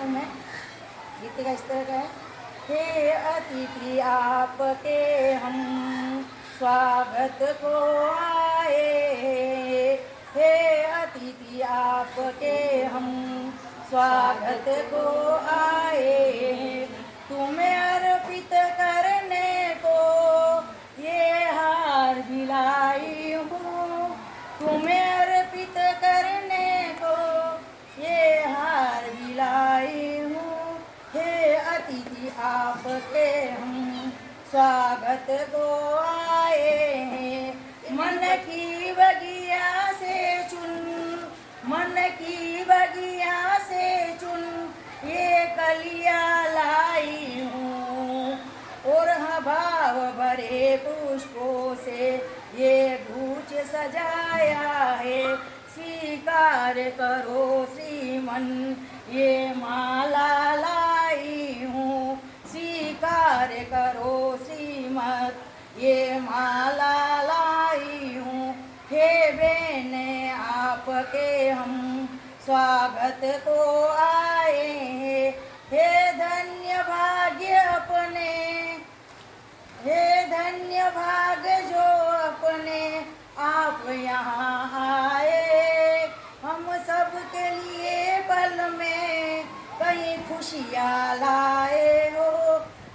हूँ मैं। गीत का इस तरह का है। हे अतिथि आपके हम स्वागत को आए, हे अतिथि आपके हम स्वागत को आए, तुम्हें अर्पित करने को ये हार लाई हूँ, तुम्हें अर्पित करने को ये हार लाई हूँ। हे अतिथि आपके हम स्वागत को आए हैं, मन की बगिया से चुन, मन की बगिया से चुन ये कलियां लाई हूँ, और भाव भरे पुष्पों से ये गुच्छ सजाया है, स्वीकार करो श्रीमन ये माला लाई हूँ, स्वीकार करो श्रीमत ये माला लाई हूँ। हे बेने आपके हम स्वागत को आए हैं, हे धन्य भाग्य अपने, हे धन्य भाग्य जो अपने आप यहाँ आए, हम सब के लिए पल में कहीं खुशियाँ लाए हो,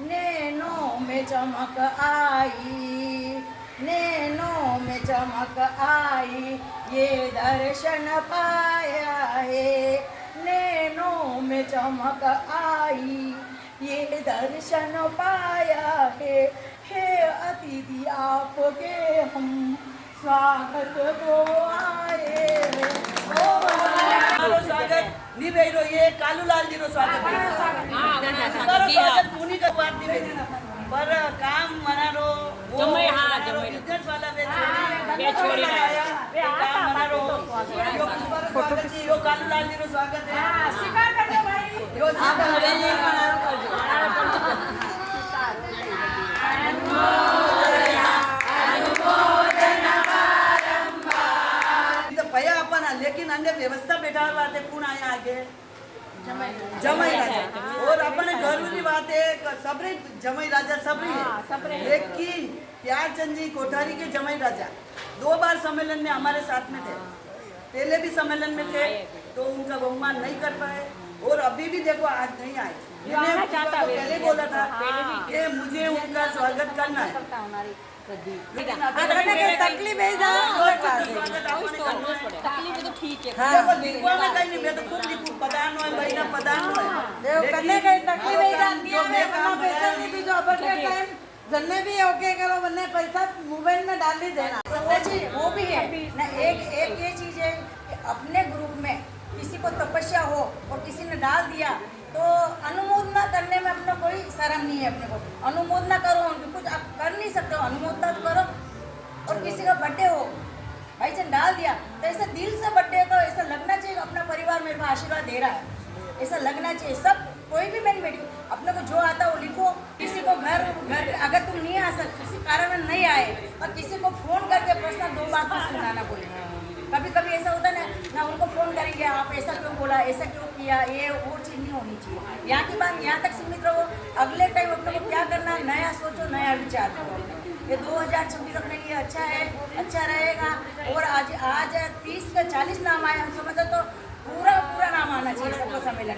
नैनों में चमक आई, नैनों में चमक आई, ये दर्शन पाया है, नैनों में चमक आई, ये दर्शन पाया है। हे अतिथि आपके हम स्वागत को आए। स्वागत निवेरो ये कालूलाल जी रो स्वागत स्वागत मुनि का बात निवेदी पर काम मनारो जमय हां जमय बिजनेस वाला बे छोड़ी काम मनारो यो स्वागत जी यो कालूलाल जी रो स्वागत है। हाँ, स्वीकार कर दो भाई। यो आप हवेली मनारो करजो भैया अपन लेकिन अन्य व्यवस्था बैठा बात है कौन आया आगे जमाई राजा और अपने घर में भी बात है सबरे जमाई राजा सबरी, लेकिन प्यारचंद जी कोठारी के जमाई राजा 2 बार सम्मेलन में हमारे साथ में थे, पहले भी सम्मेलन में थे तो उनका बहुमान नहीं कर पाए और अभी भी देखो आज नहीं आए। मैंने पहले बोला था कि मुझे उनका स्वागत करना है, तकलीफ है तकलीफ तो ठीक है देखो लिखवा में कहीं नहीं, मैं तो खूब लिखूं पदान है महीना पदान है करने का तकलीफ है जानती है मैं अपना पैसा नहीं भी जो अब के टाइम जन्ने भी ओके करो वरना पैसा मोबाइल में डाल ही देना। वो भी है ना। एक ये चीज है कि अपने ग्रुप में किसी को तपस्या हो और किसी ने डाल दिया तो अनुमोदना करने में अपना कोई शर्म नहीं है, अपने को अनुमोदना करो, कुछ आप कर नहीं सकते हो अनुमोदना तो करो। और किसी का बर्थडे हो भाई से डाल दिया तो ऐसा दिल से बर्थडे को ऐसा लगना चाहिए अपना परिवार मेरे को आशीर्वाद दे रहा है, ऐसा लगना चाहिए। सब कोई भी मैंने बेटी अपने को जो आता है वो लिखो। किसी को घर अगर तुम नहीं आ सकते किसी कारण नहीं आए और किसी को फोन करके पर्सनल 2 बात तो सुनाना कोई, कभी कभी ऐसा होता है ना उनको फोन करेंगे आप ऐसा क्यों बोला ऐसा क्यों किया, ये वो चीज़ नहीं होनी चाहिए। यहाँ की बात यहाँ तक सीमित रहो, अगले टाइम अपने को क्या करना नया सोचो नया विचार करो। ये 2026 अपने लिए अच्छा है, अच्छा रहेगा। और आज 30 का 40 नाम आए हम समझते तो पूरा नाम आना चाहिए सबको सम्मेलन।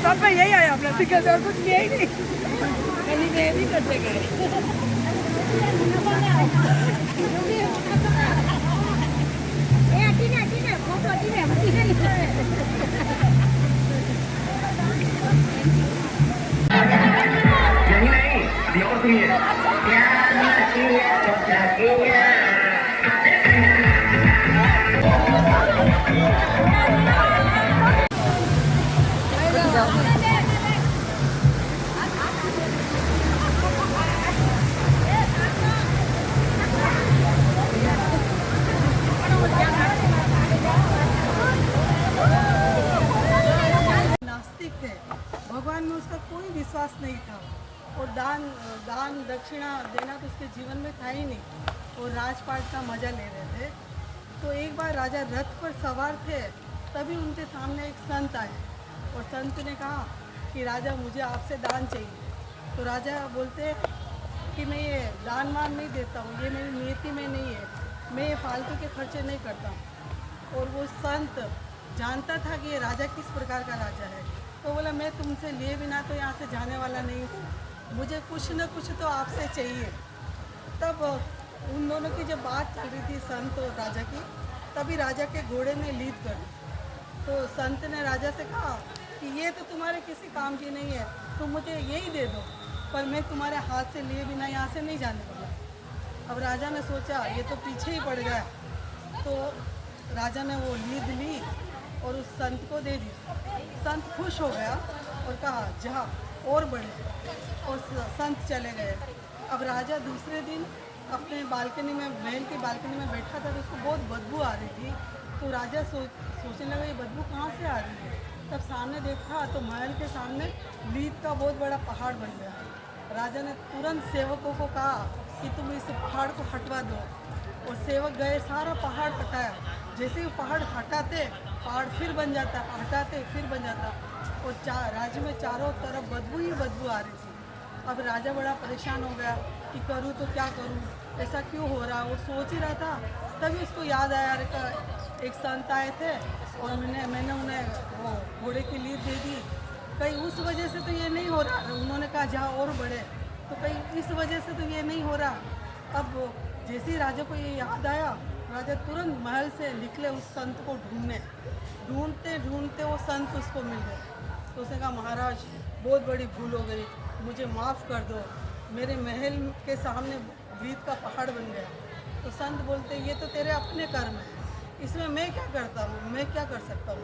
सब में यही आया अपना सिक्का से और कुछ लिया ही नहीं, कहीं गए नहीं करते गए। यही नहीं अभी और नास्तिक थे, भगवान में उसका कोई विश्वास नहीं था और दान दक्षिणा देना तो उसके जीवन में था ही नहीं और राजपाट का मज़ा ले रहे थे। तो एक बार राजा रथ पर सवार थे, तभी उनके सामने एक संत आए और संत ने कहा कि राजा मुझे आपसे दान चाहिए। तो राजा बोलते कि मैं ये दान मान नहीं देता हूँ, ये मेरी नीति में नहीं है, मैं ये फालतू के खर्चे नहीं करता हूँ। और वो संत जानता था कि ये राजा किस प्रकार का राजा है, तो बोला मैं तुमसे लिए बिना तो यहाँ से जाने वाला नहीं हूँ, मुझे कुछ न कुछ तो आपसे चाहिए। तब उन दोनों की जब बात चल रही थी संत और राजा की, तभी राजा के घोड़े ने लीद कर दी। तो संत ने राजा से कहा कि ये तो तुम्हारे किसी काम की नहीं है, तुम मुझे यही दे दो, पर मैं तुम्हारे हाथ से लिए बिना यहाँ से नहीं जाने वाला। अब राजा ने सोचा ये तो पीछे ही पड़ गया, तो राजा ने वो लीद ली और उस संत को दे दी। संत खुश हो गया और कहा जा और बढ़े, और संत चले गए। अब राजा दूसरे दिन अपने बालकनी में, महल की बालकनी में बैठा था, तो उसको बहुत बदबू आ रही थी। तो राजा सोचने लगा ये बदबू कहाँ से आ रही है। तब सामने देखा तो महल के सामने लीद का बहुत बड़ा पहाड़ बन गया। राजा ने तुरंत सेवकों को कहा कि तुम इस पहाड़ को हटवा दो, और सेवक गए, सारा पहाड़ हटाया। जैसे ही पहाड़ हटाते पहाड़ फिर बन जाता, हटाते फिर बन जाता, और राज्य में चारों तरफ बदबू ही बदबू आ रही थी। अब राजा बड़ा परेशान हो गया कि करूँ तो क्या करूँ, ऐसा क्यों हो रहा। वो सोच ही रहा था, तभी उसको याद आया एक संत आए थे और मैंने उन्हें वो घोड़े की लीद दे दी, कहीं उस वजह से तो ये नहीं हो रहा। उन्होंने कहा जहाँ और बढ़े, तो कहीं इस वजह से तो ये नहीं हो रहा। अब जैसे ही राजा को ये याद आया, राजा तुरंत महल से निकले उस संत को ढूंढते ढूंढते वो संत उसको मिल गए। तो उसने कहा महाराज बहुत बड़ी भूल हो गई, मुझे माफ़ कर दो, मेरे महल के सामने लीद का पहाड़ बन गया। तो संत बोलते ये तो तेरे अपने कर्म है, इसमें मैं क्या करता हूँ, मैं क्या कर सकता हूँ।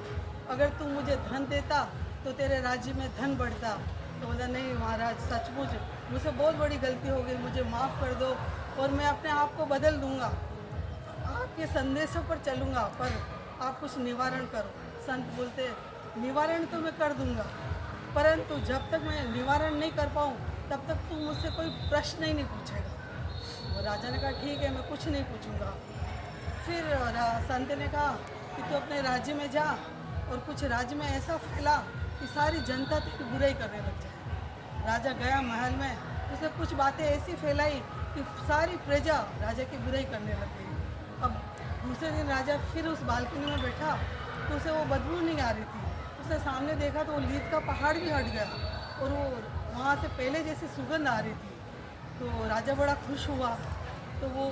अगर तू मुझे धन देता तो तेरे राज्य में धन बढ़ता। तो बोला नहीं महाराज सचमुच मुझसे बहुत बड़ी गलती हो गई, मुझे माफ़ कर दो और मैं अपने आप को बदल दूँगा, आपके संदेशों पर चलूँगा, पर आप कुछ निवारण करो। संत बोलते निवारण तो मैं कर दूँगा, परंतु जब तक मैं निवारण नहीं कर पाऊँ तब तक तू मुझसे कोई प्रश्न ही नहीं पूछेगा। और राजा ने कहा ठीक है, मैं कुछ नहीं पूछूंगा। फिर संत ने कहा कि तू अपने राज्य में जा और कुछ राज्य में ऐसा फैला कि सारी जनता तेरी बुराई करने लग जाए। राजा गया महल में, उसने कुछ बातें ऐसी फैलाई कि सारी प्रजा राजा की बुराई करने लग गई। अब दूसरे दिन राजा फिर उस बालकनी में बैठा तो उसे वो बदबू नहीं आ रही थी। उसने सामने देखा तो वो लीद का पहाड़ भी हट गया और वो वहाँ से पहले जैसी सुगंध आ रही थी। तो राजा बड़ा खुश हुआ, तो वो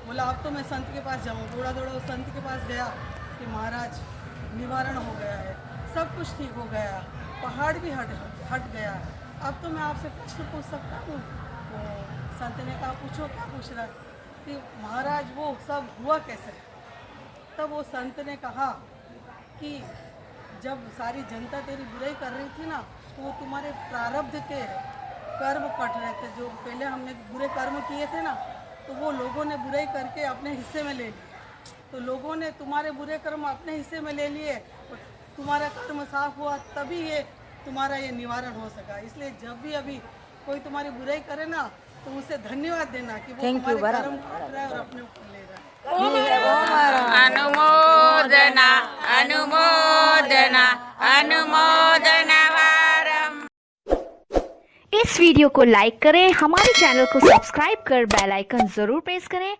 बोला अब तो मैं संत के पास जाऊँ। दौड़ा दौड़ा उस संत के पास गया कि महाराज निवारण हो गया है, सब कुछ ठीक हो गया, पहाड़ भी हट गया, अब तो मैं आपसे प्रश्न पूछ सकता हूँ। तो संत ने कहा पूछो, क्या पूछ रहा है। कि महाराज वो सब हुआ कैसे। तब वो संत ने कहा कि जब सारी जनता तेरी बुराई कर रही थी ना, तो वो तुम्हारे प्रारब्ध के कर्म कट रहे थे। जो पहले हमने बुरे कर्म किए थे ना, तो वो लोगों ने बुराई करके अपने हिस्से में ले लिए। तो लोगों ने तुम्हारे बुरे कर्म अपने हिस्से में ले लिए, तुम्हारा कर्म साफ हुआ, तभी ये तुम्हारा ये निवारण हो सका। इसलिए जब भी अभी कोई तुम्हारी बुराई करे ना, तो उसे धन्यवाद देना कि वो तुम्हारे कर्म काट रहा है और अपने ऊपर ले रहा है। अनुमोदना अनुमोदना अनुमोदना वारम। इस वीडियो को लाइक करें, हमारे चैनल को सब्सक्राइब कर बेल आइकन जरूर प्रेस करें